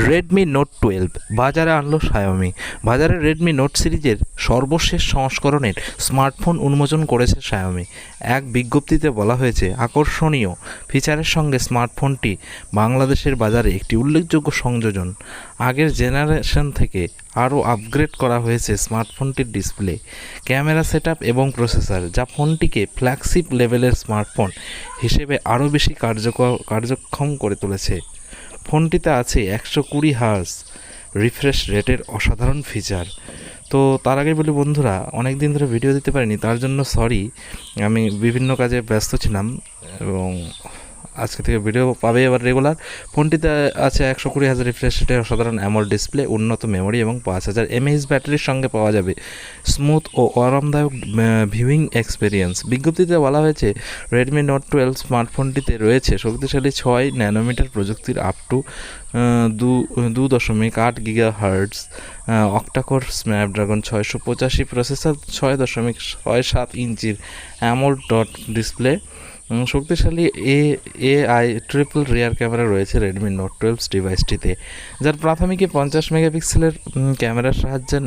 Redmi note 12 বাজারে আনলো Xiaomi. বাজারে রেডমি নোট সিরিজের সর্বশেষ সংস্করণের স্মার্টফোন উন্মোচন করেছে শাওমি। এক বিজ্ঞপ্তিতে বলা হয়েছে, আকর্ষণীয় ফিচারের সঙ্গে স্মার্টফোনটি বাংলাদেশের বাজারে একটি উল্লেখযোগ্য সংযোজন। আগের জেনারেশন থেকে আরও আপগ্রেড করা হয়েছে স্মার্টফোনটির ডিসপ্লে, ক্যামেরা সেটআপ এবং প্রসেসর, যা ফোনটিকে ফ্ল্যাগশিপ লেভেলের স্মার্টফোন হিসেবে আরও বেশি কার্যক্ষম করে তুলেছে। ফোনটিতে আছে 120 হার্জ রিফ্রেশ রেটের অসাধারণ ফিচার। তো তার আগে বলি বন্ধুরা, অনেক দিন ধরে ভিডিও দিতে পারিনি, তার জন্য সরি। আমি বিভিন্ন কাজে ব্যস্ত ছিলাম এবং আজকে থেকে ভিডিও পাবে এবার রেগুলার। ফোনটিতে আছে 120 হার্জ রিফ্রেশ রেটের অসাধারণ অ্যামোলেড ডিসপ্লে, উন্নত মেমোরি এবং 5000 mAh ব্যাটারির সঙ্গে পাওয়া যাবে স্মুথ ও আরামদায়ক ভিউইং এক্সপিরিয়েন্স। বিজ্ঞপ্তিতে বলা হয়েছে, রেডমি নোট 12 স্মার্টফোনটিতে রয়েছে শক্তিশালী 6 ন্যানোমিটার প্রযুক্তির up to 2.8 GHz octa-core Snapdragon 685 processor, 6.67 ইঞ্চির অ্যামোলেড ডট ডিসপ্লে, শক্তিশালী AI ট্রিপল রিয়ার ক্যামেরা রয়েছে রেডমি নোট 12 ডিভাইসটিতে, যার প্রাথমিকে 50 মেগাপিক্সেলের ক্যামেরার সাহায্যে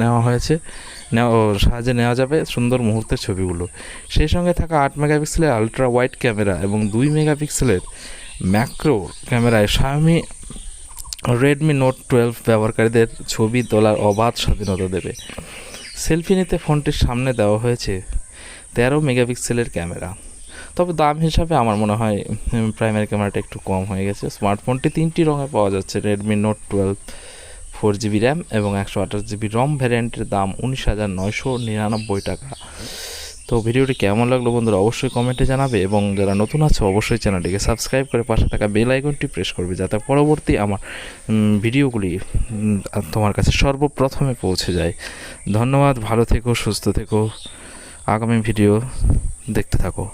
নেওয়া যাবে সুন্দর মুহূর্তের ছবিগুলো। সেই সঙ্গে থাকা 8 মেগাপিক্সেলের আলট্রা ওয়াইড ক্যামেরা এবং 2 মেগাপিক্সেলের ম্যাক্রো ক্যামেরায় শাওমি রেডমি নোট 12 ব্যবহারকারীদের ছবি তোলার অবাধ স্বাধীনতা দেবে। সেলফি নিতে ফোনটির সামনে দেওয়া হয়েছে 13 মেগাপিক্সেলের ক্যামেরা, তবে দাম হিসাবে আমার মনে হয় প্রাইমারি ক্যামেরাটা একটু কম হয়ে গেছে। স্মার্টফোনটি 3টি রঙে পাওয়া যাচ্ছে। রেডমি নোট 12 4GB র্যাম এবং 128GB রম ভ্যারিয়েন্টের দাম 19,999 টাকা। তো ভিডিওটি কেমন লাগলো বন্ধুরা অবশ্যই কমেন্টে জানাবে, এবং যারা নতুন আছে অবশ্যই চ্যানেলটিকে সাবস্ক্রাইব করে পাশে থাকা বেল আইকনটি প্রেস করবে, যাতে পরবর্তী আমার ভিডিওগুলি তোমার কাছে সর্বপ্রথমে পৌঁছে যায়। ধন্যবাদ, ভালো থেকো, সুস্থ থেকো, আগামী ভিডিও দেখতে থাকো।